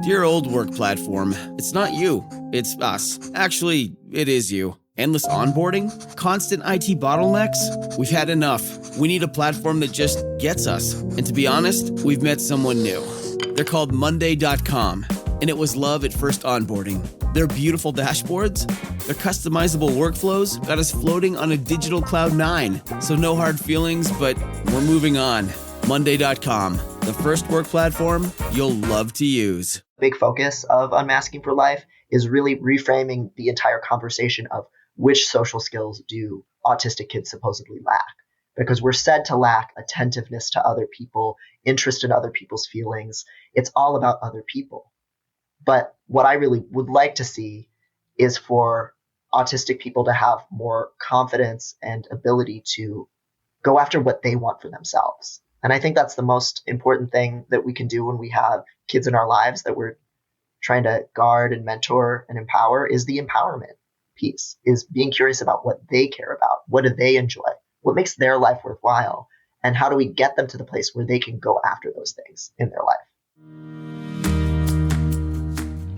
Dear old work platform, it's not you, it's us. Actually, it is you. Endless onboarding? Constant IT bottlenecks? We've had enough. We need a platform that just gets us. And to be honest, we've met someone new. They're called Monday.com, and it was love at first onboarding. Their beautiful dashboards, their customizable workflows got us floating on a digital cloud 9. So no hard feelings, but we're moving on. Monday.com, the first work platform you'll love to use. Big focus of Unmasking for Life is really reframing the entire conversation of which social skills do autistic kids supposedly lack? Because we're said to lack attentiveness to other people, interest in other people's feelings. It's all about other people. But what I really would like to see is for autistic people to have more confidence and ability to go after what they want for themselves. And I think that's the most important thing that we can do when we have kids in our lives that we're trying to guard and mentor and empower is the empowerment piece, is being curious about what they care about. What do they enjoy? What makes their life worthwhile? And how do we get them to the place where they can go after those things in their life?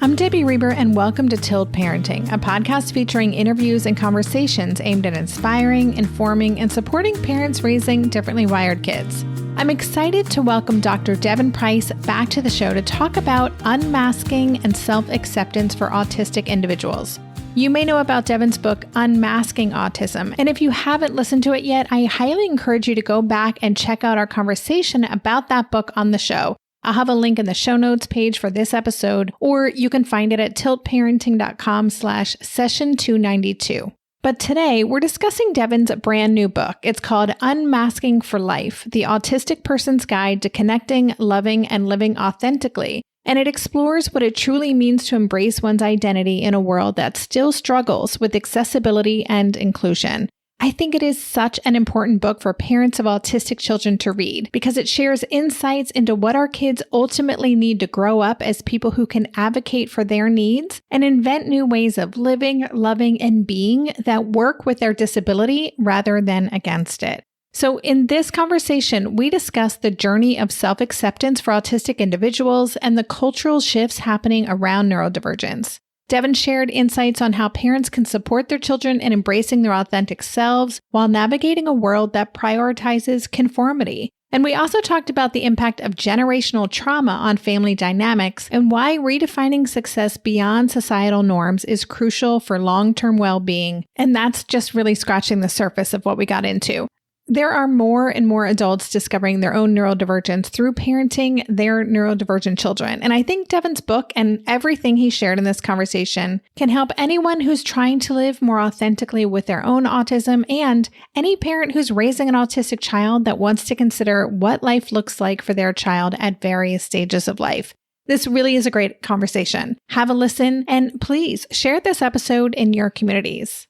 I'm Debbie Reber, and welcome to Tilt Parenting, a podcast featuring interviews and conversations aimed at inspiring, informing, and supporting parents raising differently wired kids. I'm excited to welcome Dr. Devon Price back to the show to talk about unmasking and self-acceptance for autistic individuals. You may know about Devon's book, Unmasking Autism, and if you haven't listened to it yet, I highly encourage you to go back and check out our conversation about that book on the show. I'll have a link in the show notes page for this episode, or you can find it at tiltparenting.com/session292. But today, we're discussing Devon's brand new book. It's called Unmasking for Life, The Autistic Person's Guide to Connecting, Loving, and Living Authentically. And it explores what it truly means to embrace one's identity in a world that still struggles with accessibility and inclusion. I think it is such an important book for parents of autistic children to read because it shares insights into what our kids ultimately need to grow up as people who can advocate for their needs and invent new ways of living, loving, and being that work with their disability rather than against it. So in this conversation, we discuss the journey of self-acceptance for autistic individuals and the cultural shifts happening around neurodivergence. Devon shared insights on how parents can support their children in embracing their authentic selves while navigating a world that prioritizes conformity. And we also talked about the impact of generational trauma on family dynamics and why redefining success beyond societal norms is crucial for long-term well-being. And that's just really scratching the surface of what we got into. There are more and more adults discovering their own neurodivergence through parenting their neurodivergent children. And I think Devon's book and everything he shared in this conversation can help anyone who's trying to live more authentically with their own autism and any parent who's raising an autistic child that wants to consider what life looks like for their child at various stages of life. This really is a great conversation. Have a listen and please share this episode in your communities.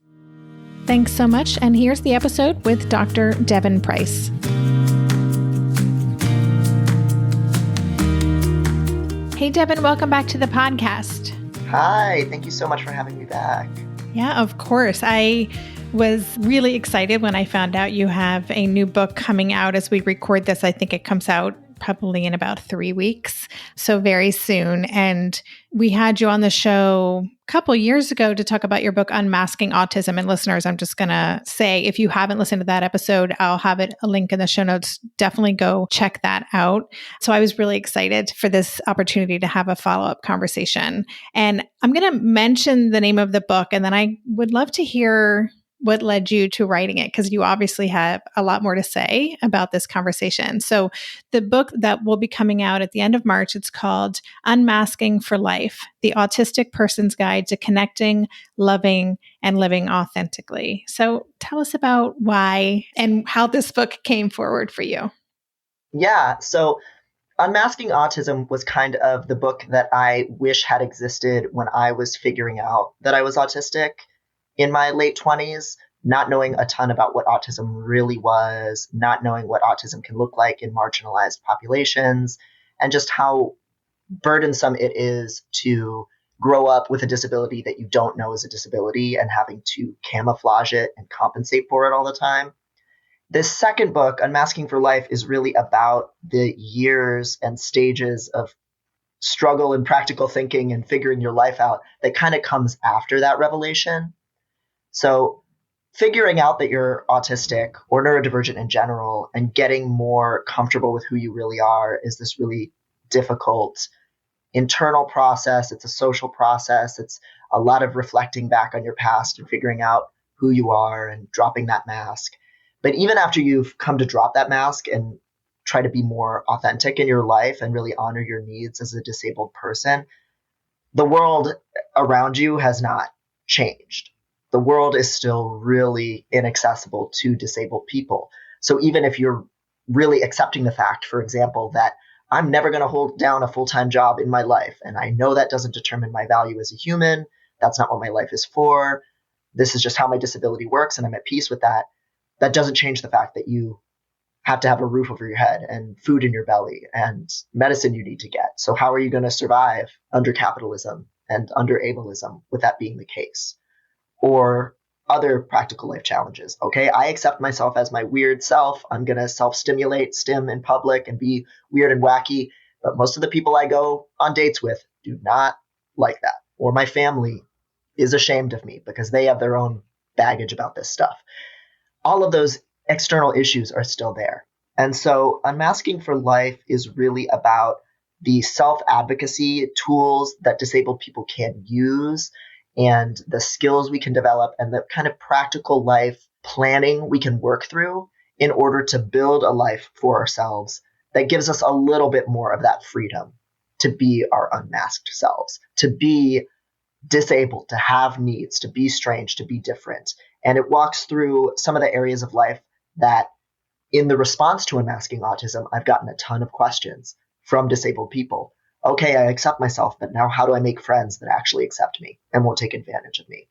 Thanks so much, and here's the episode with Dr. Devon Price. Hey, Devon, welcome back to the podcast. Hi, thank you so much for having me back. Yeah, of course. I was really excited when I found out you have a new book coming out as we record this. I think it comes out probably in about 3 weeks, so very soon. And we had you on the show a couple years ago to talk about your book, Unmasking Autism. And listeners, I'm just going to say, if you haven't listened to that episode, I'll have a link in the show notes. Definitely go check that out. So I was really excited for this opportunity to have a follow-up conversation. And I'm going to mention the name of the book, and then I would love to hear what led you to writing it, because you obviously have a lot more to say about this conversation. So the book that will be coming out at the end of March, it's called Unmasking for Life, The Autistic Person's Guide to Connecting, Loving, and Living Authentically. So tell us about why and how this book came forward for you. Yeah, so Unmasking Autism was kind of the book that I wish had existed when I was figuring out that I was autistic. In my late 20s, not knowing a ton about what autism really was, not knowing what autism can look like in marginalized populations, and just how burdensome it is to grow up with a disability that you don't know is a disability and having to camouflage it and compensate for it all the time. This second book, Unmasking for Life, is really about the years and stages of struggle and practical thinking and figuring your life out that kind of comes after that revelation. So figuring out that you're autistic or neurodivergent in general and getting more comfortable with who you really are is this really difficult internal process. It's a social process. It's a lot of reflecting back on your past and figuring out who you are and dropping that mask. But even after you've come to drop that mask and try to be more authentic in your life and really honor your needs as a disabled person, the world around you has not changed. The world is still really inaccessible to disabled people. So even if you're really accepting the fact, for example, that I'm never going to hold down a full-time job in my life, and I know that doesn't determine my value as a human, that's not what my life is for, this is just how my disability works, and I'm at peace with that, that doesn't change the fact that you have to have a roof over your head and food in your belly and medicine you need to get. So how are you going to survive under capitalism and under ableism with that being the case? Or other practical life challenges. Okay, I accept myself as my weird self. I'm going to self-stimulate, stim in public and be weird and wacky. But most of the people I go on dates with do not like that. Or my family is ashamed of me because they have their own baggage about this stuff. All of those external issues are still there. And so Unmasking for Life is really about the self-advocacy tools that disabled people can use and the skills we can develop and the kind of practical life planning we can work through in order to build a life for ourselves that gives us a little bit more of that freedom to be our unmasked selves, to be disabled, to have needs, to be strange, to be different. And it walks through some of the areas of life that in the response to Unmasking Autism, I've gotten a ton of questions from disabled people. Okay, I accept myself, but now how do I make friends that actually accept me and won't take advantage of me?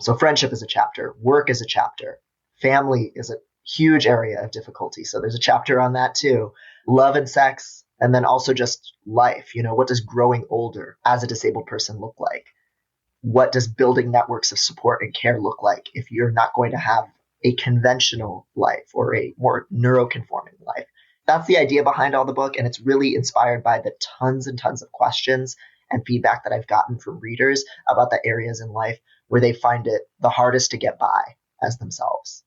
So friendship is a chapter, work is a chapter, family is a huge area of difficulty. So there's a chapter on that too. Love and sex, and then also just life. What does growing older as a disabled person look like? What does building networks of support and care look like if you're not going to have a conventional life or a more neuroconforming life? That's the idea behind all the book, and it's really inspired by the tons and tons of questions and feedback that I've gotten from readers about the areas in life where they find it the hardest to get by as themselves.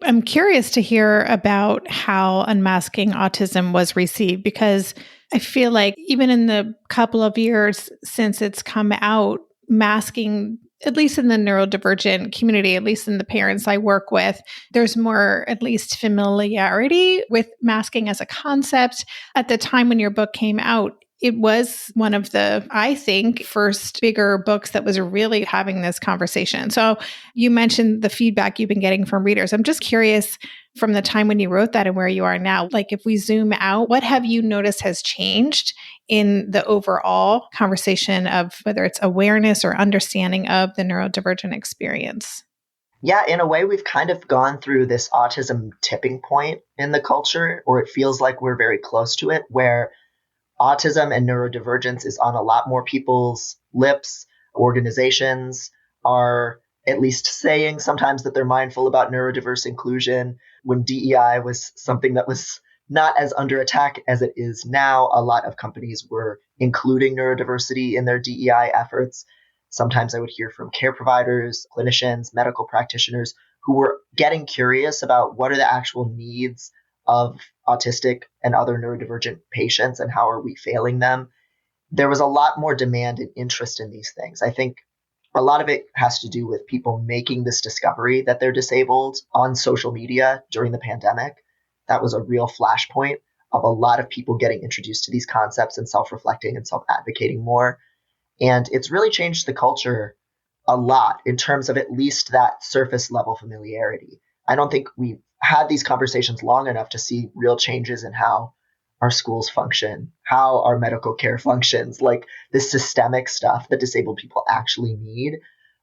I'm curious to hear about how Unmasking Autism was received, because I feel like even in the couple of years since it's come out, masking, at least in the neurodivergent community, at least in the parents I work with, there's more, at least, familiarity with masking as a concept. At the time when your book came out, it was one of the, I think, first bigger books that was really having this conversation. So you mentioned the feedback you've been getting from readers. I'm just curious, from the time when you wrote that and where you are now, like if we zoom out, what have you noticed has changed in the overall conversation of whether it's awareness or understanding of the neurodivergent experience? Yeah, in a way, we've kind of gone through this autism tipping point in the culture, or it feels like we're very close to it, where autism and neurodivergence is on a lot more people's lips. Organizations are at least saying sometimes that they're mindful about neurodiverse inclusion. When DEI was something that was not as under attack as it is now, a lot of companies were including neurodiversity in their DEI efforts. Sometimes I would hear from care providers, clinicians, medical practitioners who were getting curious about what are the actual needs of autistic and other neurodivergent patients and how are we failing them. There was a lot more demand and interest in these things. I think a lot of it has to do with people making this discovery that they're disabled on social media during the pandemic. That was a real flashpoint of a lot of people getting introduced to these concepts and self-reflecting and self-advocating more. And it's really changed the culture a lot in terms of at least that surface level familiarity. I don't think we've had these conversations long enough to see real changes in how our schools function, how our medical care functions, like the systemic stuff that disabled people actually need.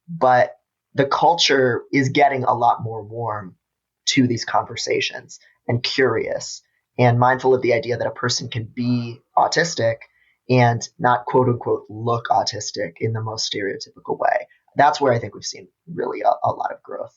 But the culture is getting a lot more warm to these conversations and curious and mindful of the idea that a person can be autistic and not quote unquote look autistic in the most stereotypical way. That's where I think we've seen really a lot of growth.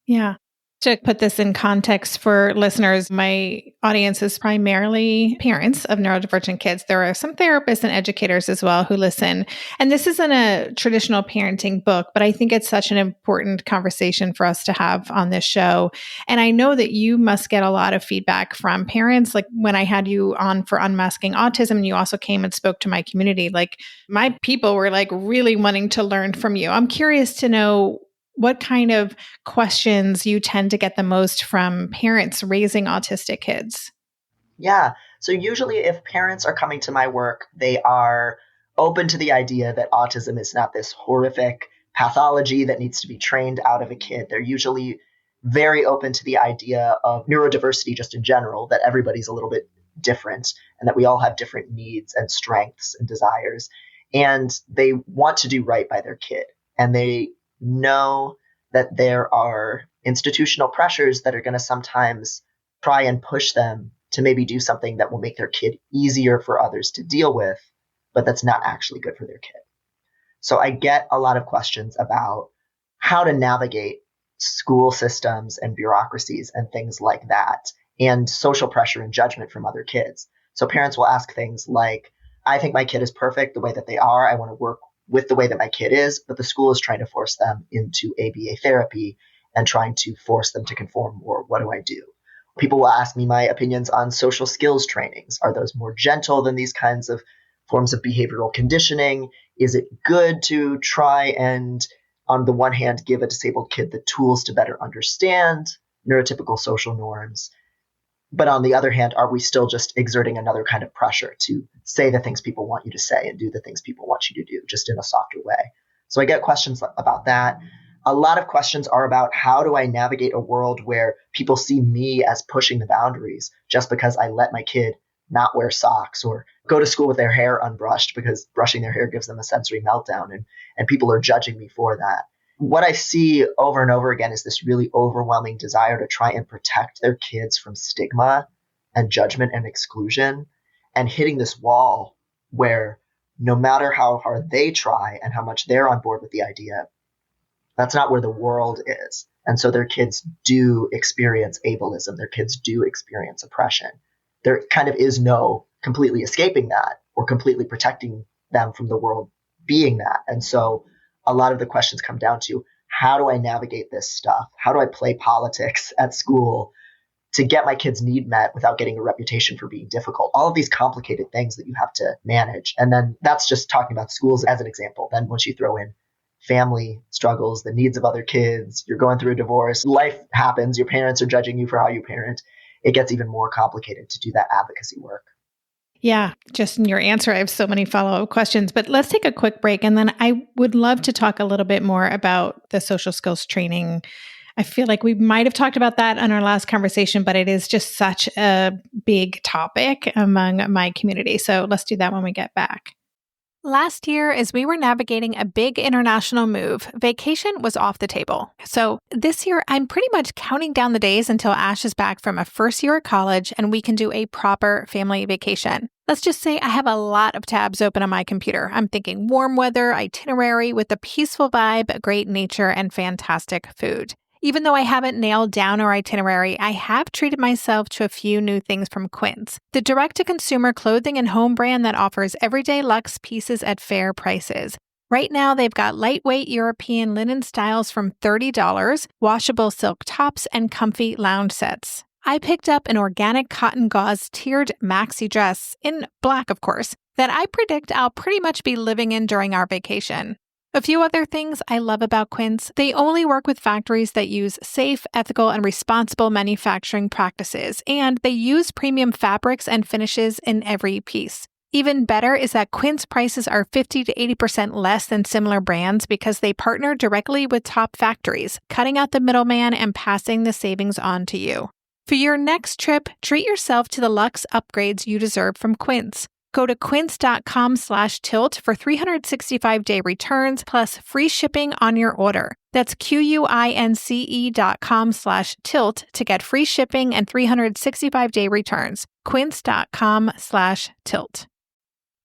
Yeah. To put this in context for listeners, my audience is primarily parents of neurodivergent kids. There are some therapists and educators as well who listen. And this isn't a traditional parenting book, but I think it's such an important conversation for us to have on this show. And I know that you must get a lot of feedback from parents. Like when I had you on for Unmasking Autism, and you also came and spoke to my community, like my people were like really wanting to learn from you. I'm curious to know what kind of questions you tend to get the most from parents raising autistic kids. Yeah. So usually if parents are coming to my work, they are open to the idea that autism is not this horrific pathology that needs to be trained out of a kid. They're usually very open to the idea of neurodiversity just in general, that everybody's a little bit different and that we all have different needs and strengths and desires. And they want to do right by their kid. And they know that there are institutional pressures that are going to sometimes try and push them to maybe do something that will make their kid easier for others to deal with, but that's not actually good for their kid. So I get a lot of questions about how to navigate school systems and bureaucracies and things like that, and social pressure and judgment from other kids. So parents will ask things like, I think my kid is perfect the way that they are. I want to work with the way that my kid is, but the school is trying to force them into ABA therapy and trying to force them to conform more. What do I do? People will ask me my opinions on social skills trainings. Are those more gentle than these kinds of forms of behavioral conditioning? Is it good to try and, on the one hand, give a disabled kid the tools to better understand neurotypical social norms? But on the other hand, are we still just exerting another kind of pressure to say the things people want you to say and do the things people want you to do, just in a softer way? So I get questions about that. A lot of questions are about how do I navigate a world where people see me as pushing the boundaries just because I let my kid not wear socks or go to school with their hair unbrushed because brushing their hair gives them a sensory meltdown, and people are judging me for that. What I see over and over again is this really overwhelming desire to try and protect their kids from stigma and judgment and exclusion, and hitting this wall where no matter how hard they try and how much they're on board with the idea, that's not where the world is. And so their kids do experience ableism. Their kids do experience oppression. There kind of is no completely escaping that or completely protecting them from the world being that. And so a lot of the questions come down to, how do I navigate this stuff? How do I play politics at school to get my kids' need met without getting a reputation for being difficult? All of these complicated things that you have to manage. And then that's just talking about schools as an example. Then once you throw in family struggles, the needs of other kids, you're going through a divorce, life happens, your parents are judging you for how you parent, it gets even more complicated to do that advocacy work. Yeah, just in your answer, I have so many follow-up questions, but let's take a quick break. And then I would love to talk a little bit more about the social skills training. I feel like we might have talked about that in our last conversation, but it is just such a big topic among my community. So let's do that when we get back. Last year, as we were navigating a big international move, vacation was off the table. So this year, I'm pretty much counting down the days until Ash is back from a first year at college and we can do a proper family vacation. Let's just say I have a lot of tabs open on my computer. I'm thinking warm weather, itinerary with a peaceful vibe, great nature, and fantastic food. Even though I haven't nailed down our itinerary, I have treated myself to a few new things from Quince, the direct-to-consumer clothing and home brand that offers everyday luxe pieces at fair prices. Right now, they've got lightweight European linen styles from $30, washable silk tops, and comfy lounge sets. I picked up an organic cotton gauze tiered maxi dress, in black of course, that I predict I'll pretty much be living in during our vacation. A few other things I love about Quince: they only work with factories that use safe, ethical, and responsible manufacturing practices, and they use premium fabrics and finishes in every piece. Even better is that Quince prices are 50 to 80% less than similar brands because they partner directly with top factories, cutting out the middleman and passing the savings on to you. For your next trip, treat yourself to the luxe upgrades you deserve from Quince. Go to quince.com/tilt for 365-day returns plus free shipping on your order. That's QUINCE.com/tilt to get free shipping and 365-day returns. Quince.com/tilt.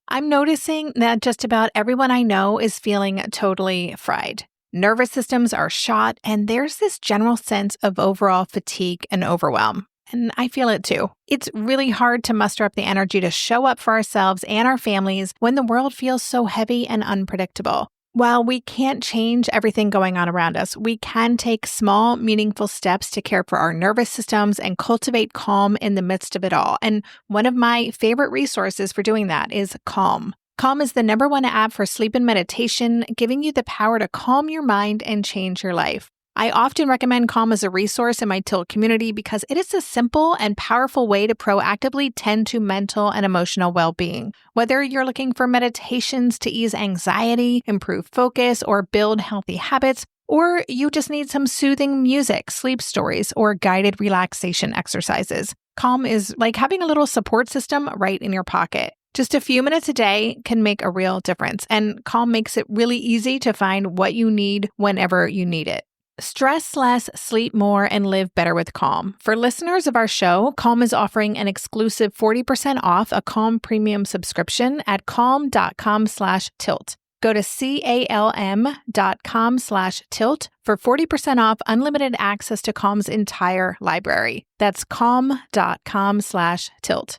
I'm noticing that just about everyone I know is feeling totally fried. Nervous systems are shot, and there's this general sense of overall fatigue and overwhelm. And I feel it too. It's really hard to muster up the energy to show up for ourselves and our families when the world feels so heavy and unpredictable. While we can't change everything going on around us, we can take small, meaningful steps to care for our nervous systems and cultivate calm in the midst of it all. And one of my favorite resources for doing that is Calm. Calm is the #1 app for sleep and meditation, giving you the power to calm your mind and change your life. I often recommend Calm as a resource in my Tilt community because it is a simple and powerful way to proactively tend to mental and emotional well-being. Whether you're looking for meditations to ease anxiety, improve focus, or build healthy habits, or you just need some soothing music, sleep stories, or guided relaxation exercises, Calm is like having a little support system right in your pocket. Just a few minutes a day can make a real difference, and Calm makes it really easy to find what you need whenever you need it. Stress less, sleep more, and live better with Calm. For listeners of our show, Calm is offering an exclusive 40% off a Calm premium subscription at calm.com/tilt. Go to calm.com/tilt for 40% off unlimited access to Calm's entire library. That's calm.com/tilt.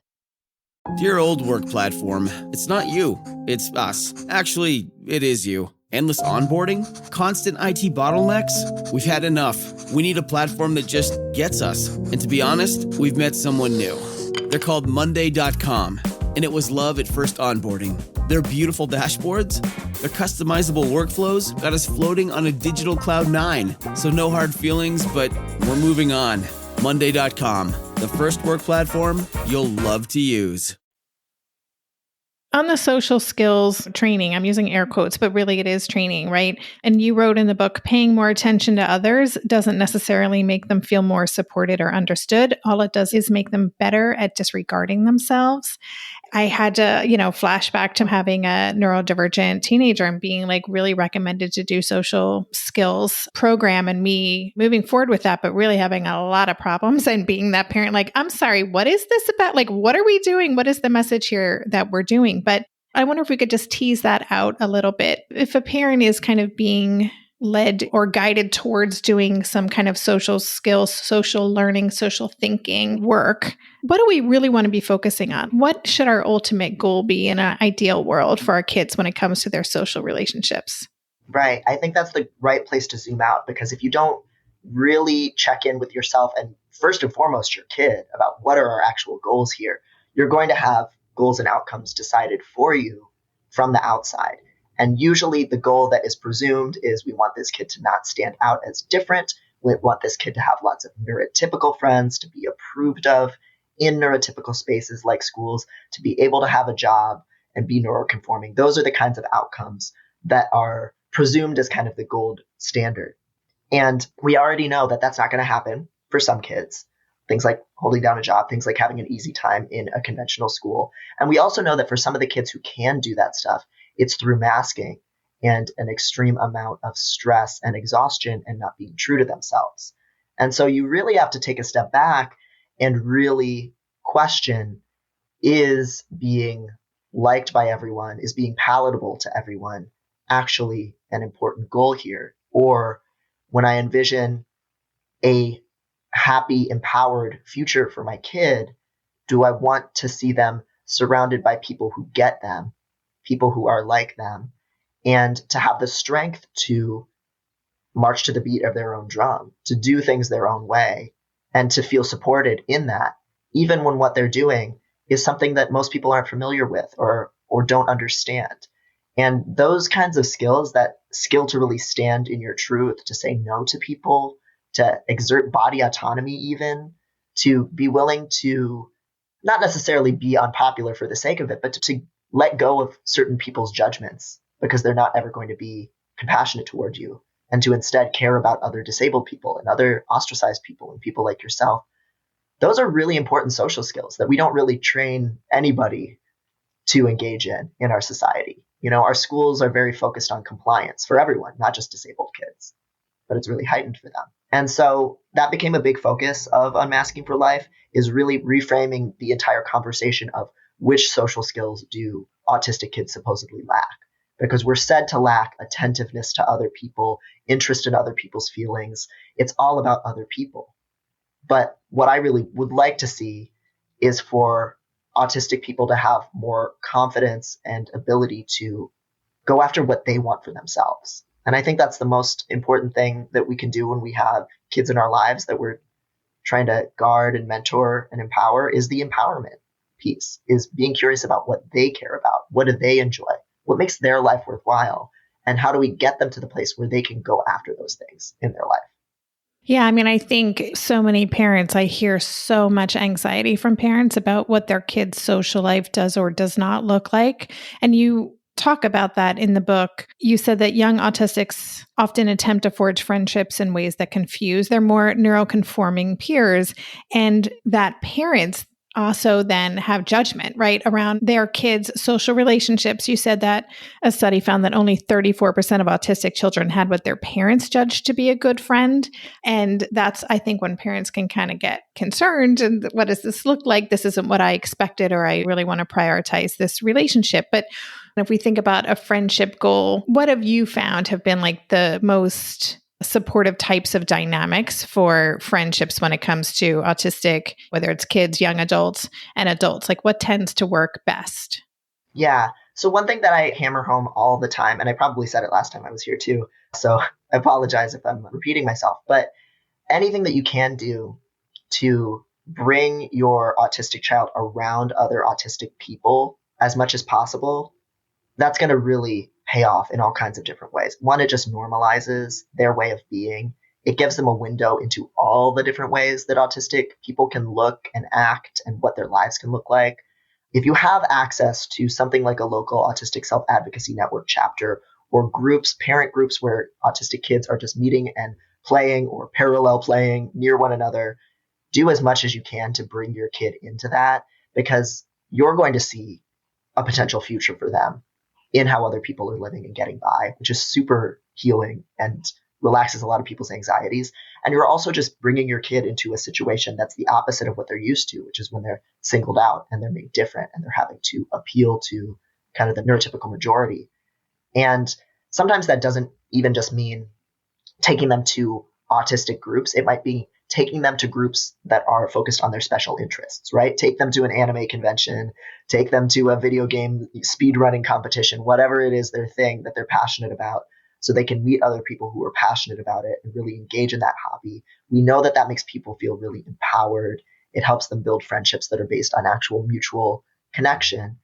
Dear old work platform, it's not you, it's us. Actually, it is you. Endless onboarding? Constant IT bottlenecks? We've had enough. We need a platform that just gets us. And to be honest, we've met someone new. They're called Monday.com, and it was love at first onboarding. Their beautiful dashboards, their customizable workflows got us floating on a digital cloud 9. So no hard feelings, but we're moving on. Monday.com, the first work platform you'll love to use. On the social skills training, I'm using air quotes, but really it is training, right? And you wrote in the book, paying more attention to others doesn't necessarily make them feel more supported or understood. All it does is make them better at disregarding themselves. I had to, flashback to having a neurodivergent teenager and being like really recommended to do social skills program and me moving forward with that, but really having a lot of problems and being that parent, like, I'm sorry, what is this about? Like, what are we doing? What is the message here that we're doing? But I wonder if we could just tease that out a little bit. If a parent is kind of being led or guided towards doing some kind of social skills, social learning, social thinking work, what do we really want to be focusing on? What should our ultimate goal be in an ideal world for our kids when it comes to their social relationships? Right. I think that's the right place to zoom out, because if you don't really check in with yourself and first and foremost your kid about what are our actual goals here, you're going to have goals and outcomes decided for you from the outside. And usually the goal that is presumed is we want this kid to not stand out as different. We want this kid to have lots of neurotypical friends, to be approved of in neurotypical spaces like schools, to be able to have a job and be neuroconforming. Those are the kinds of outcomes that are presumed as kind of the gold standard. And we already know that that's not going to happen for some kids. Things like holding down a job, things like having an easy time in a conventional school. And we also know that for some of the kids who can do that stuff, it's through masking and an extreme amount of stress and exhaustion and not being true to themselves. And so you really have to take a step back and really question, is being liked by everyone, is being palatable to everyone actually an important goal here? Or when I envision a happy, empowered future for my kid, do I want to see them surrounded by people who get them, people who are like them, and to have the strength to march to the beat of their own drum, to do things their own way, and to feel supported in that, even when what they're doing is something that most people aren't familiar with or don't understand. And those kinds of skills, that skill to really stand in your truth, to say no to people, to exert body autonomy even, to be willing to not necessarily be unpopular for the sake of it, but to let go of certain people's judgments because they're not ever going to be compassionate toward you, and to instead care about other disabled people and other ostracized people and people like yourself. Those are really important social skills that we don't really train anybody to engage in our society. Our schools are very focused on compliance for everyone, not just disabled kids, but it's really heightened for them. And so that became a big focus of Unmasking for Life, is really reframing the entire conversation of which social skills do autistic kids supposedly lack. because we're said to lack attentiveness to other people, interest in other people's feelings. It's all about other people. But what I really would like to see is for autistic people to have more confidence and ability to go after what they want for themselves. And I think that's the most important thing that we can do when we have kids in our lives that we're trying to guard and mentor and empower, is the empowerment piece, is being curious about what they care about. What do they enjoy? What makes their life worthwhile? And how do we get them to the place where they can go after those things in their life? Yeah, I mean, I think so many parents, I hear so much anxiety from parents about what their kids' social life does or does not look like. And you talk about that in the book. You said that young autistics often attempt to forge friendships in ways that confuse their more neuroconforming peers, and that parents also then have judgment, right, around their kids' social relationships. You said that a study found that only 34% of autistic children had what their parents judged to be a good friend. And that's, I think, when parents can kind of get concerned. And what does this look like? This isn't what I expected, or I really want to prioritize this relationship. But if we think about a friendship goal, what have you found have been like the most supportive types of dynamics for friendships when it comes to autistic, whether it's kids, young adults, and adults? Like, what tends to work best? Yeah. So one thing that I hammer home all the time, and I probably said it last time I was here too, so I apologize if I'm repeating myself, but anything that you can do to bring your autistic child around other autistic people as much as possible, that's going to really pay off in all kinds of different ways. One, it just normalizes their way of being. It gives them a window into all the different ways that autistic people can look and act and what their lives can look like. If you have access to something like a local autistic self-advocacy network chapter, or groups, parent groups where autistic kids are just meeting and playing or parallel playing near one another, do as much as you can to bring your kid into that, because you're going to see a potential future for them in how other people are living and getting by, which is super healing and relaxes a lot of people's anxieties. And you're also just bringing your kid into a situation that's the opposite of what they're used to, which is when they're singled out and they're made different and they're having to appeal to kind of the neurotypical majority. And sometimes that doesn't even just mean taking them to autistic groups. It might be taking them to groups that are focused on their special interests, right? Take them to an anime convention, take them to a video game speedrunning competition, whatever it is their thing that they're passionate about, so they can meet other people who are passionate about it and really engage in that hobby. We know that that makes people feel really empowered. It helps them build friendships that are based on actual mutual connection.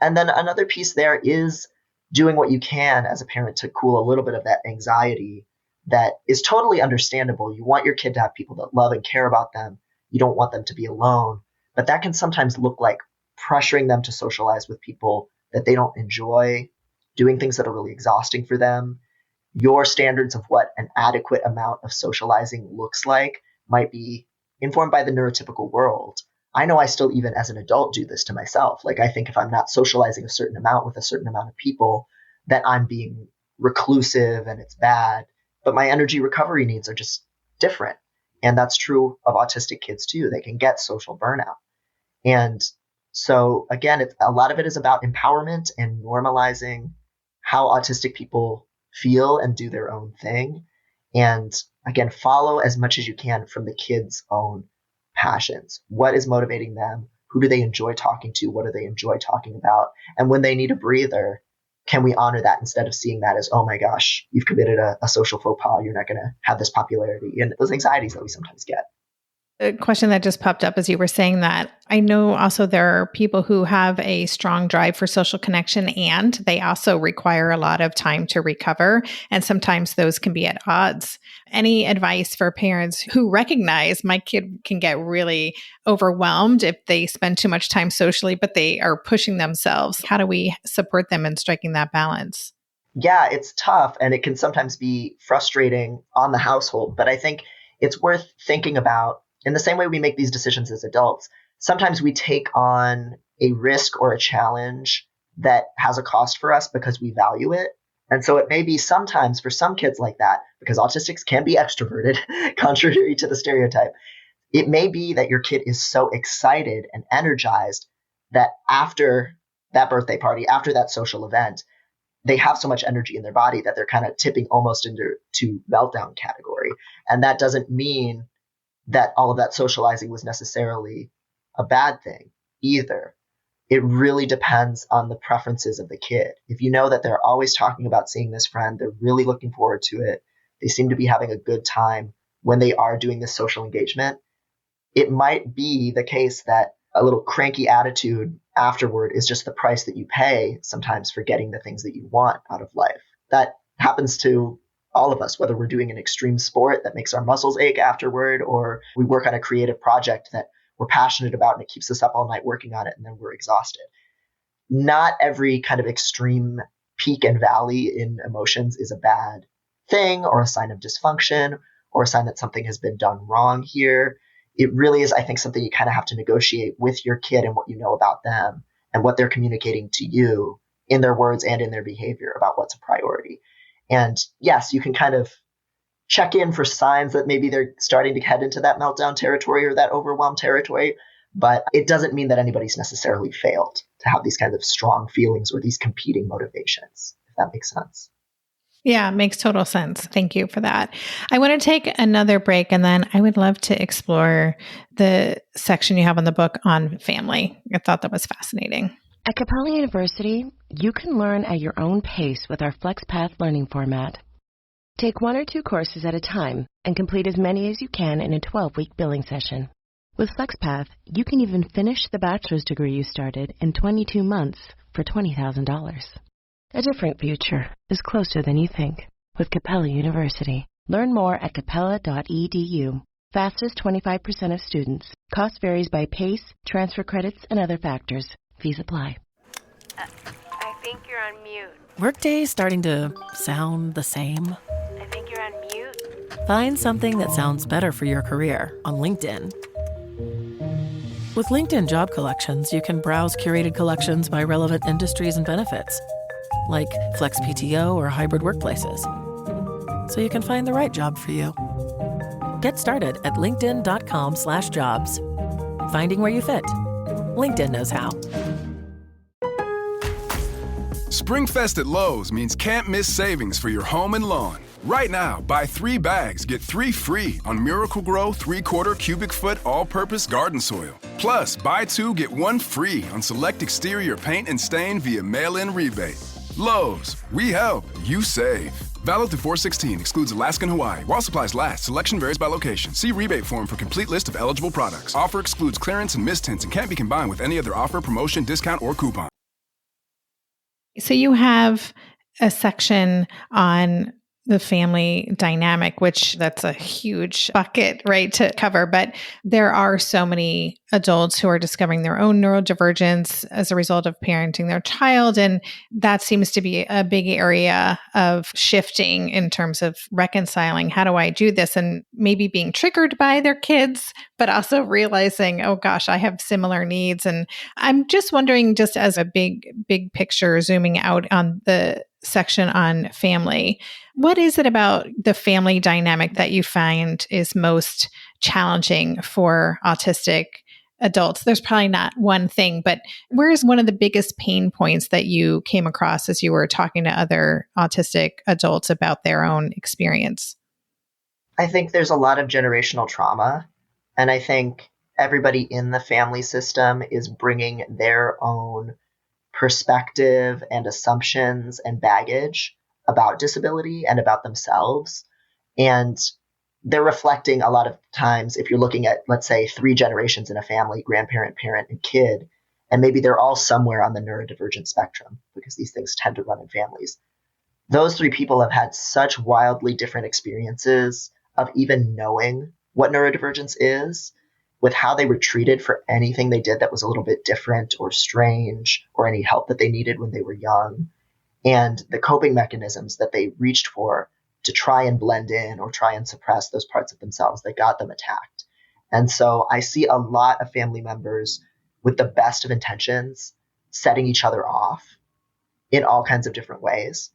And then another piece there is doing what you can as a parent to cool a little bit of that anxiety that is totally understandable. You want your kid to have people that love and care about them. You don't want them to be alone. But that can sometimes look like pressuring them to socialize with people that they don't enjoy, doing things that are really exhausting for them. Your standards of what an adequate amount of socializing looks like might be informed by the neurotypical world. I know I still, even as an adult, do this to myself. Like, I think if I'm not socializing a certain amount with a certain amount of people, that I'm being reclusive and it's bad. But my energy recovery needs are just different. And that's true of autistic kids too. They can get social burnout. And so again, a lot of it is about empowerment and normalizing how autistic people feel and do their own thing. And again, follow as much as you can from the kids' own passions. What is motivating them? Who do they enjoy talking to? What do they enjoy talking about? And when they need a breather, can we honor that instead of seeing that as, oh my gosh, you've committed a social faux pas, you're not going to have this popularity, and those anxieties that we sometimes get. A question that just popped up as you were saying that. I know also there are people who have a strong drive for social connection, and they also require a lot of time to recover. And sometimes those can be at odds. Any advice for parents who recognize my kid can get really overwhelmed if they spend too much time socially, but they are pushing themselves? How do we support them in striking that balance? Yeah, it's tough, and it can sometimes be frustrating on the household. But I think it's worth thinking about. In the same way we make these decisions as adults, sometimes we take on a risk or a challenge that has a cost for us because we value it. And so it may be sometimes for some kids like that, because autistics can be extroverted, contrary to the stereotype. It may be that your kid is so excited and energized that after that birthday party, after that social event, they have so much energy in their body that they're kind of tipping almost into meltdown category. And that doesn't mean that all of that socializing was necessarily a bad thing either. It really depends on the preferences of the kid. If you know that they're always talking about seeing this friend, they're really looking forward to it, they seem to be having a good time when they are doing this social engagement, it might be the case that a little cranky attitude afterward is just the price that you pay sometimes for getting the things that you want out of life. That happens to all of us, whether we're doing an extreme sport that makes our muscles ache afterward, or we work on a creative project that we're passionate about and it keeps us up all night working on it and then we're exhausted. Not every kind of extreme peak and valley in emotions is a bad thing or a sign of dysfunction or a sign that something has been done wrong here. It really is, I think, something you kind of have to negotiate with your kid and what you know about them and what they're communicating to you in their words and in their behavior about what's a priority. And yes, you can kind of check in for signs that maybe they're starting to head into that meltdown territory or that overwhelmed territory, but it doesn't mean that anybody's necessarily failed to have these kinds of strong feelings or these competing motivations, if that makes sense. Yeah, makes total sense. Thank you for that. I want to take another break and then I would love to explore the section you have on the book on family. I thought that was fascinating. At Capella University, you can learn at your own pace with our FlexPath learning format. Take 1 or 2 courses at a time and complete as many as you can in a 12-week billing session. With FlexPath, you can even finish the bachelor's degree you started in 22 months for $20,000. A different future is closer than you think with Capella University. Learn more at capella.edu. Fastest 25% of students. Cost varies by pace, transfer credits, and other factors. Fees apply. I think you're on mute. Workday starting to sound the same? I think you're on mute. Find something that sounds better for your career on LinkedIn. With LinkedIn Job Collections, you can browse curated collections by relevant industries and benefits, like flex PTO or hybrid workplaces, so you can find the right job for you. Get started at linkedin.com/jobs. Finding where you fit. LinkedIn knows how. Springfest at Lowe's means can't miss savings for your home and lawn. Right now, buy 3 bags, get 3 free on Miracle-Gro 3/4 cubic foot all-purpose garden soil. Plus, buy 2, get 1 free on select exterior paint and stain via mail-in rebate. Lowe's, we help, you save. Valid through 4/16, excludes Alaska and Hawaii. While supplies last, selection varies by location. See rebate form for complete list of eligible products. Offer excludes clearance and mistints and can't be combined with any other offer, promotion, discount, or coupon. So you have a section on the family dynamic, which that's a huge bucket, right, to cover. But there are so many adults who are discovering their own neurodivergence as a result of parenting their child. And that seems to be a big area of shifting in terms of reconciling. How do I do this? And maybe being triggered by their kids, but also realizing, oh gosh, I have similar needs. And I'm just wondering, just as a big picture, zooming out on the section on family, what is it about the family dynamic that you find is most challenging for autistic adults? There's probably not one thing, but where is one of the biggest pain points that you came across as you were talking to other autistic adults about their own experience? I think there's a lot of generational trauma. And I think everybody in the family system is bringing their own perspective and assumptions and baggage about disability and about themselves. And they're reflecting a lot of times, if you're looking at, let's say, 3 generations in a family, grandparent, parent, and kid, and maybe they're all somewhere on the neurodivergent spectrum, because these things tend to run in families. Those 3 people have had such wildly different experiences of even knowing what neurodivergence is, with how they were treated for anything they did that was a little bit different or strange, or any help that they needed when they were young, and the coping mechanisms that they reached for to try and blend in or try and suppress those parts of themselves that got them attacked. And so I see a lot of family members with the best of intentions setting each other off in all kinds of different ways,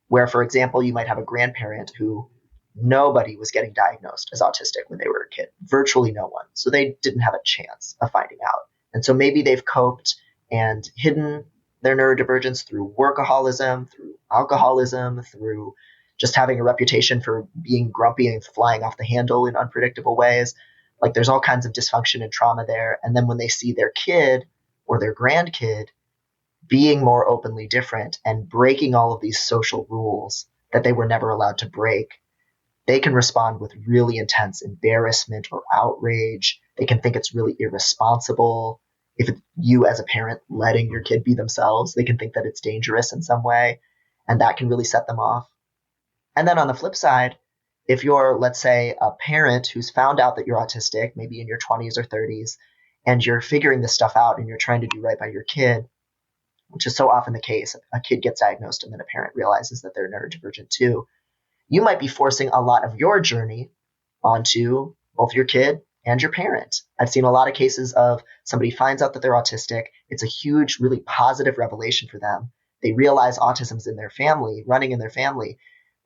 where, for example, you might have a grandparent who nobody was getting diagnosed as autistic when they were a kid, virtually no one. So they didn't have a chance of finding out. And so maybe they've coped and hidden their neurodivergence through workaholism, through alcoholism, through just having a reputation for being grumpy and flying off the handle in unpredictable ways. Like there's all kinds of dysfunction and trauma there. And then when they see their kid or their grandkid being more openly different and breaking all of these social rules that they were never allowed to break, they can respond with really intense embarrassment or outrage. They can think it's really irresponsible. If it's you as a parent letting your kid be themselves, they can think that it's dangerous in some way, and that can really set them off. And then on the flip side, if you're, let's say, a parent who's found out that you're autistic, maybe in your 20s or 30s, and you're figuring this stuff out and you're trying to do right by your kid, which is so often the case, a kid gets diagnosed and then a parent realizes that they're neurodivergent too, you might be forcing a lot of your journey onto both your kid and your parent. I've seen a lot of cases of somebody finds out that they're autistic. It's a huge, really positive revelation for them. They realize autism's in their family, running in their family.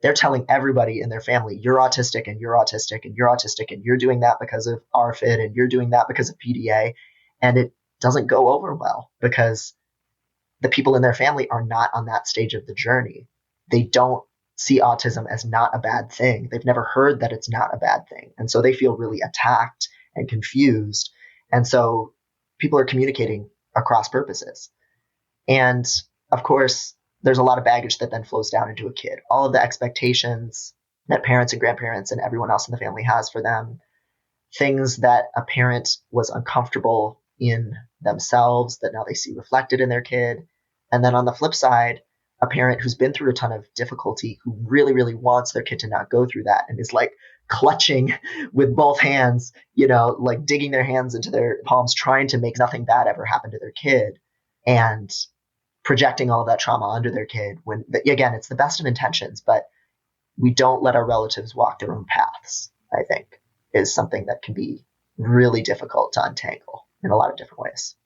They're telling everybody in their family, you're autistic and you're autistic and you're autistic and you're doing that because of RFID and you're doing that because of PDA. And it doesn't go over well because the people in their family are not on that stage of the journey. They don't see autism as not a bad thing. They've never heard that it's not a bad thing. And so they feel really attacked and confused. And so people are communicating across purposes. And of course, there's a lot of baggage that then flows down into a kid. All of the expectations that parents and grandparents and everyone else in the family has for them, things that a parent was uncomfortable in themselves that now they see reflected in their kid. And then on the flip side, a parent who's been through a ton of difficulty, who really, really wants their kid to not go through that and is like clutching with both hands, like digging their hands into their palms, trying to make nothing bad ever happen to their kid and projecting all of that trauma onto their kid when, again, it's the best of intentions, but we don't let our relatives walk their own paths, I think, is something that can be really difficult to untangle in a lot of different ways.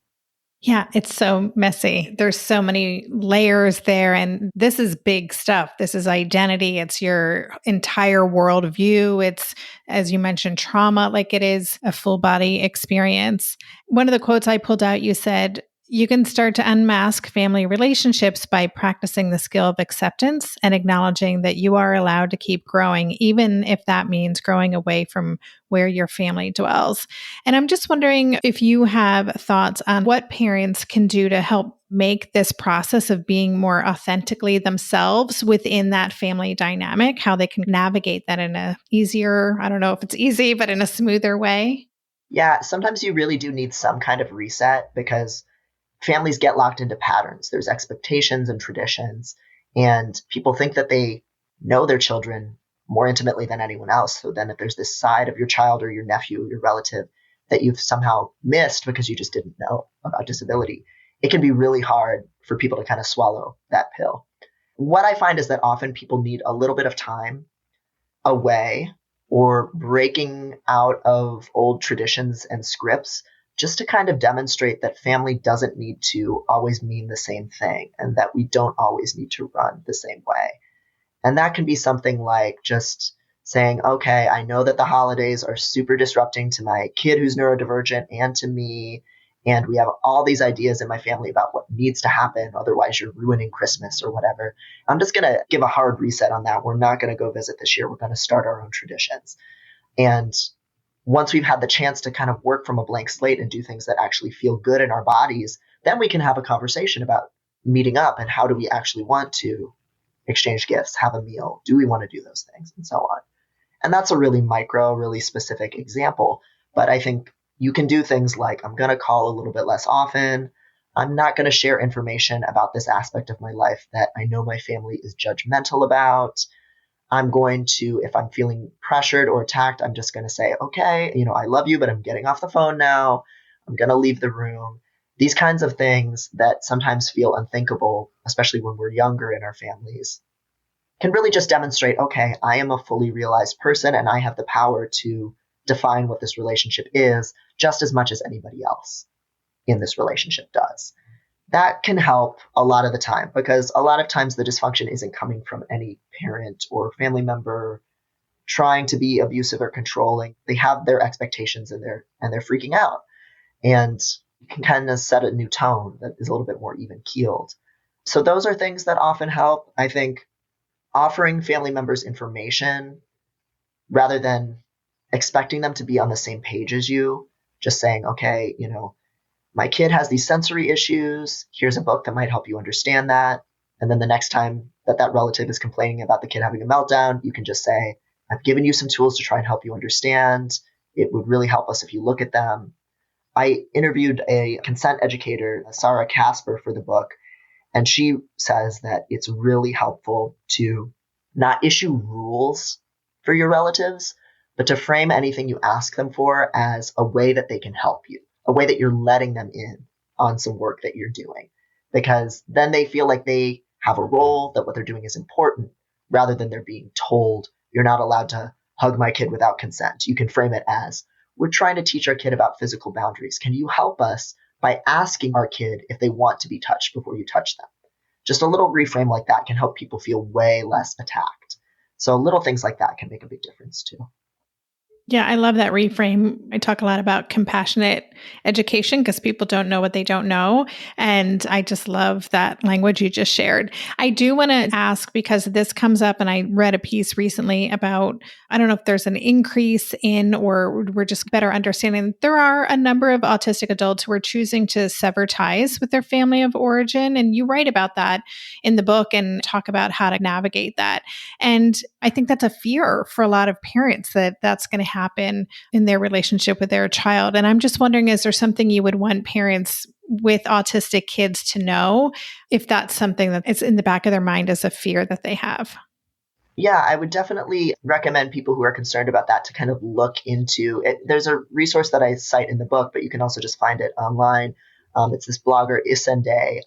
Yeah, it's so messy. There's so many layers there. And this is big stuff. This is identity. It's your entire worldview. It's, as you mentioned, trauma. Like it is a full body experience. One of the quotes I pulled out, you said, you can start to unmask family relationships by practicing the skill of acceptance and acknowledging that you are allowed to keep growing, even if that means growing away from where your family dwells. And I'm just wondering if you have thoughts on what parents can do to help make this process of being more authentically themselves within that family dynamic, how they can navigate that in a easier, I don't know if it's easy, but in a smoother way. Yeah, sometimes you really do need some kind of reset because families get locked into patterns. There's expectations and traditions, and people think that they know their children more intimately than anyone else. So then if there's this side of your child or your nephew, or your relative that you've somehow missed because you just didn't know about disability, it can be really hard for people to kind of swallow that pill. What I find is that often people need a little bit of time away or breaking out of old traditions and scripts just to kind of demonstrate that family doesn't need to always mean the same thing and that we don't always need to run the same way. And that can be something like just saying, okay, I know that the holidays are super disrupting to my kid who's neurodivergent and to me, and we have all these ideas in my family about what needs to happen, otherwise you're ruining Christmas or whatever. I'm just going to give a hard reset on that. We're not going to go visit this year. We're going to start our own traditions. And once we've had the chance to kind of work from a blank slate and do things that actually feel good in our bodies, then we can have a conversation about meeting up and how do we actually want to exchange gifts, have a meal, do we want to do those things, and so on. And that's a really micro, really specific example. But I think you can do things like, I'm going to call a little bit less often. I'm not going to share information about this aspect of my life that I know my family is judgmental about. I'm going to, if I'm feeling pressured or attacked, I'm just going to say, okay, I love you, but I'm getting off the phone now. I'm going to leave the room. These kinds of things that sometimes feel unthinkable, especially when we're younger in our families, can really just demonstrate, okay, I am a fully realized person and I have the power to define what this relationship is just as much as anybody else in this relationship does. That can help a lot of the time because a lot of times the dysfunction isn't coming from any parent or family member trying to be abusive or controlling. They have their expectations and they're freaking out. And you can kind of set a new tone that is a little bit more even keeled. So those are things that often help. I think offering family members information rather than expecting them to be on the same page as you, just saying, okay, my kid has these sensory issues. Here's a book that might help you understand that. And then the next time that relative is complaining about the kid having a meltdown, you can just say, I've given you some tools to try and help you understand. It would really help us if you look at them. I interviewed a consent educator, Sarah Casper, for the book, and she says that it's really helpful to not issue rules for your relatives, but to frame anything you ask them for as a way that they can help you, a way that you're letting them in on some work that you're doing, because then they feel like they have a role, that what they're doing is important, rather than they're being told, you're not allowed to hug my kid without consent. You can frame it as, we're trying to teach our kid about physical boundaries. Can you help us by asking our kid if they want to be touched before you touch them? Just a little reframe like that can help people feel way less attacked. So little things like that can make a big difference too. Yeah, I love that reframe. I talk a lot about compassionate education because people don't know what they don't know. And I just love that language you just shared. I do want to ask, because this comes up, and I read a piece recently about, I don't know if there's an increase in, or we're just better understanding. There are a number of autistic adults who are choosing to sever ties with their family of origin. And you write about that in the book and talk about how to navigate that. And I think that's a fear for a lot of parents, that that's going to happen in their relationship with their child. And I'm just wondering, is there something you would want parents with autistic kids to know, if that's something that is in the back of their mind as a fear that they have? Yeah, I would definitely recommend people who are concerned about that to kind of look into it. There's a resource that I cite in the book, but you can also just find it online. It's this blogger, Issendai,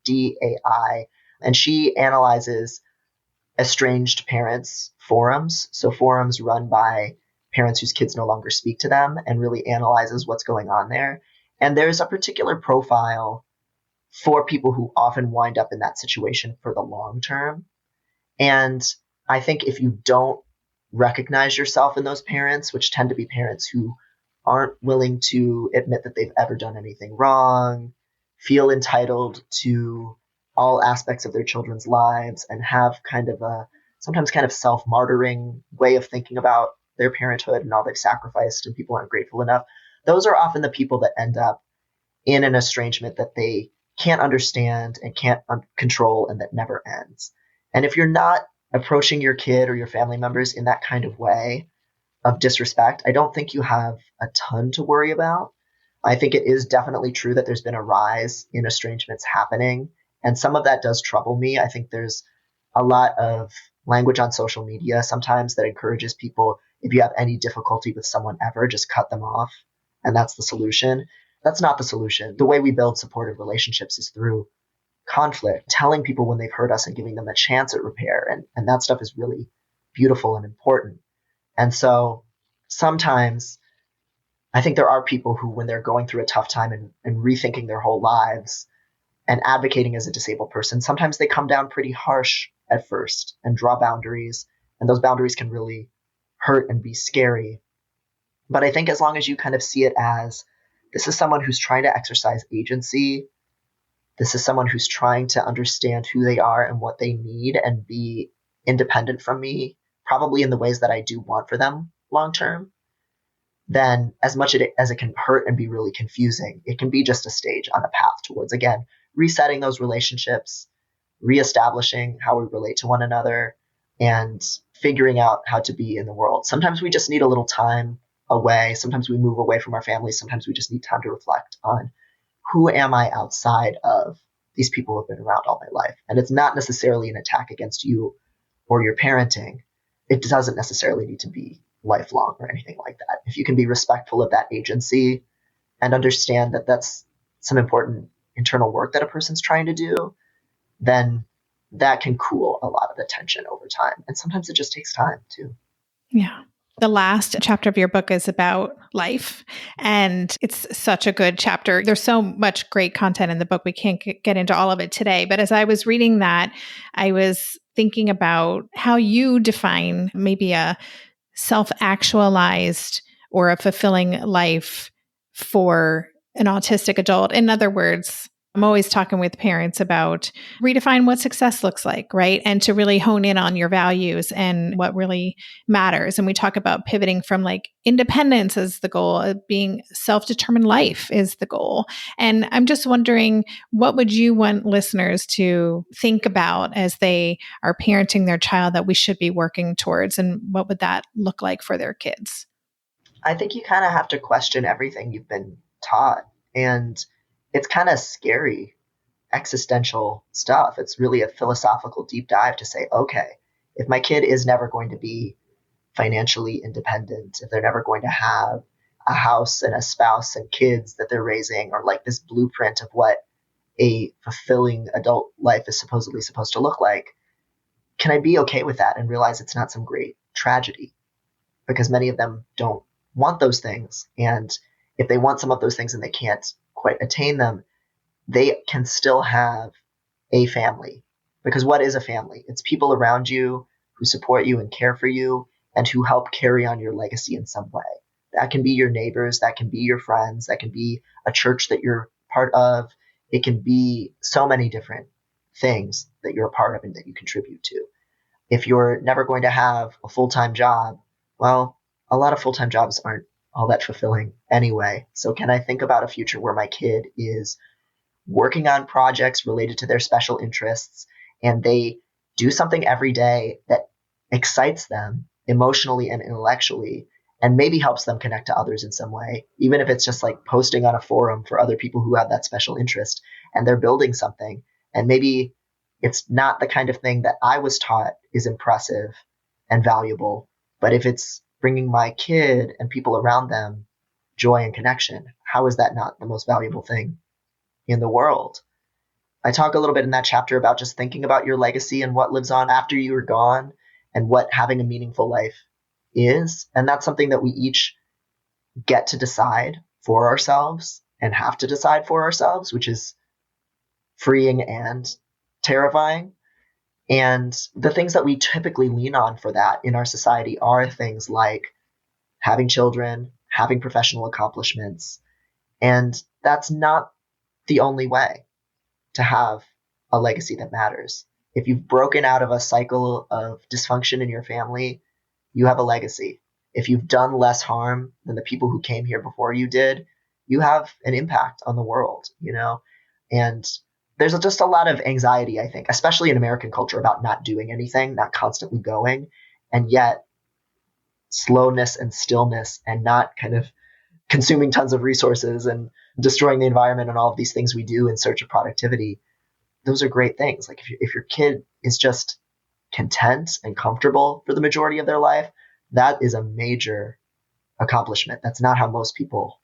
Issendai, and she analyzes estranged parents forums. So forums run by parents whose kids no longer speak to them, and really analyzes what's going on there. And there's a particular profile for people who often wind up in that situation for the long term. And I think if you don't recognize yourself in those parents, which tend to be parents who aren't willing to admit that they've ever done anything wrong, feel entitled to all aspects of their children's lives, and have kind of a sometimes kind of self-martyring way of thinking about their parenthood and all they've sacrificed, and people aren't grateful enough. Those are often the people that end up in an estrangement that they can't understand and can't control, and that never ends. And if you're not approaching your kid or your family members in that kind of way of disrespect, I don't think you have a ton to worry about. I think it is definitely true that there's been a rise in estrangements happening, and some of that does trouble me. I think there's a lot of language on social media sometimes that encourages people, if you have any difficulty with someone ever, just cut them off, and that's the solution. That's not the solution. The way we build supportive relationships is through conflict, telling people when they've hurt us and giving them a chance at repair. And that stuff is really beautiful and important. And so sometimes I think there are people who, when they're going through a tough time and rethinking their whole lives and advocating as a disabled person, sometimes they come down pretty harsh at first and draw boundaries. And those boundaries can really hurt and be scary. But I think as long as you kind of see it as, this is someone who's trying to exercise agency, this is someone who's trying to understand who they are and what they need and be independent from me, probably in the ways that I do want for them long term, then as much as it can hurt and be really confusing, it can be just a stage on a path towards, again, resetting those relationships, reestablishing how we relate to one another, and figuring out how to be in the world. Sometimes we just need a little time away. Sometimes we move away from our families. Sometimes we just need time to reflect on, who am I outside of these people who have been around all my life? And it's not necessarily an attack against you or your parenting. It doesn't necessarily need to be lifelong or anything like that. If you can be respectful of that agency and understand that that's some important internal work that a person's trying to do, then that can cool a lot of the tension over time. And sometimes it just takes time too. Yeah. The last chapter of your book is about life, and it's such a good chapter. There's so much great content in the book. We can't get into all of it today. But as I was reading that, I was thinking about how you define maybe a self-actualized or a fulfilling life for an autistic adult? In other words, I'm always talking with parents about redefine what success looks like, right? And to really hone in on your values and what really matters. And we talk about pivoting from like independence as the goal, being self-determined life is the goal. And I'm just wondering, what would you want listeners to think about as they are parenting their child that we should be working towards? And what would that look like for their kids? I think you kind of have to question everything you've been taught. And it's kind of scary, existential stuff. It's really a philosophical deep dive to say, okay, if my kid is never going to be financially independent, if they're never going to have a house and a spouse and kids that they're raising, or like this blueprint of what a fulfilling adult life is supposedly supposed to look like, can I be okay with that and realize it's not some great tragedy? Because many of them don't want those things. And if they want some of those things and they can't quite attain them, they can still have a family. Because what is a family? It's people around you who support you and care for you and who help carry on your legacy in some way. That can be your neighbors, that can be your friends, that can be a church that you're part of. It can be so many different things that you're a part of and that you contribute to. If you're never going to have a full-time job, well, a lot of full-time jobs aren't all that fulfilling anyway. So can I think about a future where my kid is working on projects related to their special interests and they do something every day that excites them emotionally and intellectually and maybe helps them connect to others in some way, even if it's just like posting on a forum for other people who have that special interest and they're building something. And maybe it's not the kind of thing that I was taught is impressive and valuable, but if it's bringing my kid and people around them joy and connection, how is that not the most valuable thing in the world? I talk a little bit in that chapter about just thinking about your legacy and what lives on after you are gone and what having a meaningful life is. And that's something that we each get to decide for ourselves and have to decide for ourselves, which is freeing and terrifying. And the things that we typically lean on for that in our society are things like having children, having professional accomplishments. And that's not the only way to have a legacy that matters. If you've broken out of a cycle of dysfunction in your family, you have a legacy. If you've done less harm than the people who came here before you did, you have an impact on the world, you know? And there's just a lot of anxiety, I think, especially in American culture, about not doing anything, not constantly going, and yet slowness and stillness and not kind of consuming tons of resources and destroying the environment and all of these things we do in search of productivity. Those are great things. Like if your kid is just content and comfortable for the majority of their life, that is a major accomplishment. That's not how most people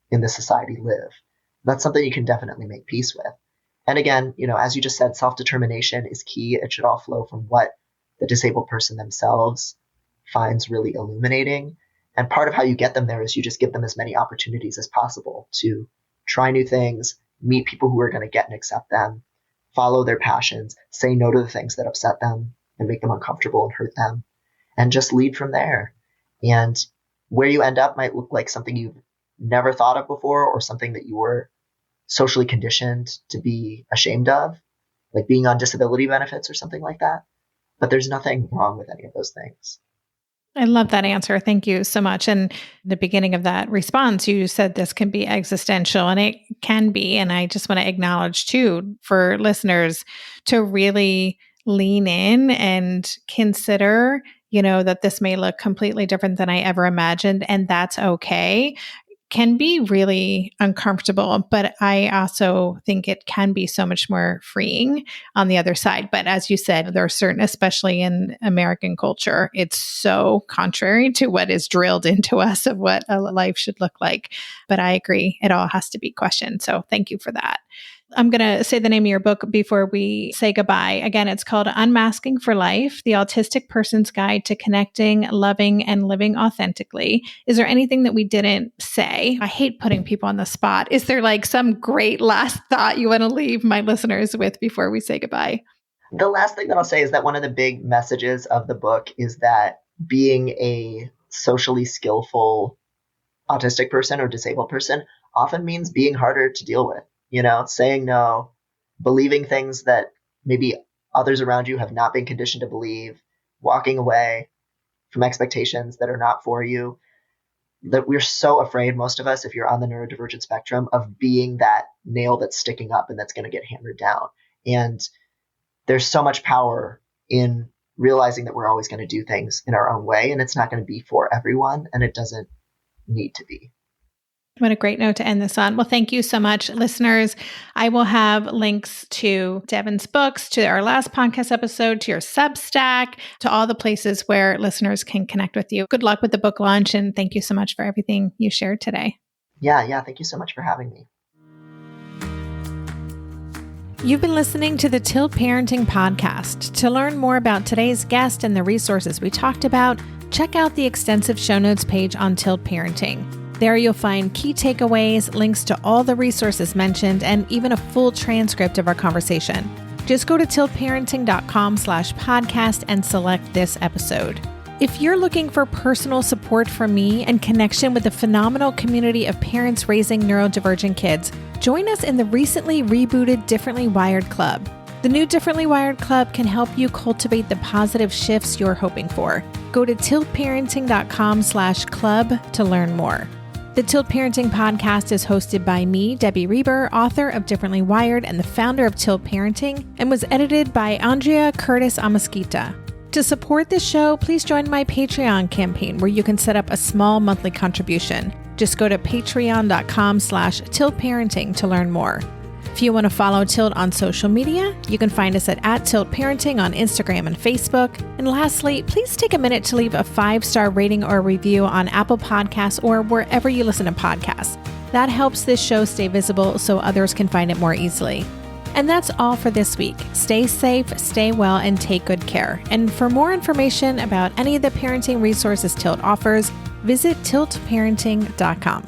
in this society live. That's something you can definitely make peace with. And again, you know, as you just said, self-determination is key. It should all flow from what the disabled person themselves finds really illuminating. And part of how you get them there is you just give them as many opportunities as possible to try new things, meet people who are going to get and accept them, follow their passions, say no to the things that upset them and make them uncomfortable and hurt them, and just lead from there. And where you end up might look like something you've never thought of before or something that you were socially conditioned to be ashamed of, like being on disability benefits or something like that. But there's nothing wrong with any of those things. I love that answer. Thank you so much. And the beginning of that response, you said this can be existential, and it can be. And I just want to acknowledge too, for listeners to really lean in and consider, you know, that this may look completely different than I ever imagined. And that's okay. Can be really uncomfortable, but I also think it can be so much more freeing on the other side. But as you said, there are certain, especially in American culture, it's so contrary to what is drilled into us of what a life should look like. But I agree, it all has to be questioned. So thank you for that. I'm going to say the name of your book before we say goodbye. Again, it's called Unmasking for Life, the Autistic Person's Guide to Connecting, Loving, and Living Authentically. Is there anything that we didn't say? I hate putting people on the spot. Is there like some great last thought you want to leave my listeners with before we say goodbye? The last thing that I'll say is that one of the big messages of the book is that being a socially skillful autistic person or disabled person often means being harder to deal with, saying no, believing things that maybe others around you have not been conditioned to believe, walking away from expectations that are not for you. That we're so afraid, most of us, if you're on the neurodivergent spectrum, of being that nail that's sticking up and that's going to get hammered down. And there's so much power in realizing that we're always going to do things in our own way, and it's not going to be for everyone, and it doesn't need to be. What a great note to end this on. Well, thank you so much, listeners. I will have links to Devon's books, to our last podcast episode, to your Substack, to all the places where listeners can connect with you. Good luck with the book launch, and thank you so much for everything you shared today. Yeah. Thank you so much for having me. You've been listening to the Tilt Parenting Podcast. To learn more about today's guest and the resources we talked about, check out the extensive show notes page on Tilt Parenting. There you'll find key takeaways, links to all the resources mentioned, and even a full transcript of our conversation. Just go to tiltparenting.com/podcast and select this episode. If you're looking for personal support from me and connection with the phenomenal community of parents raising neurodivergent kids, join us in the recently rebooted Differently Wired Club. The new Differently Wired Club can help you cultivate the positive shifts you're hoping for. Go to tiltparenting.com/club to learn more. The Tilt Parenting Podcast is hosted by me, Debbie Reber, author of Differently Wired and the founder of Tilt Parenting, and was edited by Andrea Curtis Amasquita. To support this show, please join my Patreon campaign where you can set up a small monthly contribution. Just go to patreon.com/tiltparenting to learn more. If you want to follow Tilt on social media, you can find us at @tiltparenting on Instagram and Facebook. And lastly, please take a minute to leave a 5-star rating or review on Apple Podcasts or wherever you listen to podcasts. That helps this show stay visible so others can find it more easily. And that's all for this week. Stay safe, stay well, and take good care. And for more information about any of the parenting resources Tilt offers, visit tiltparenting.com.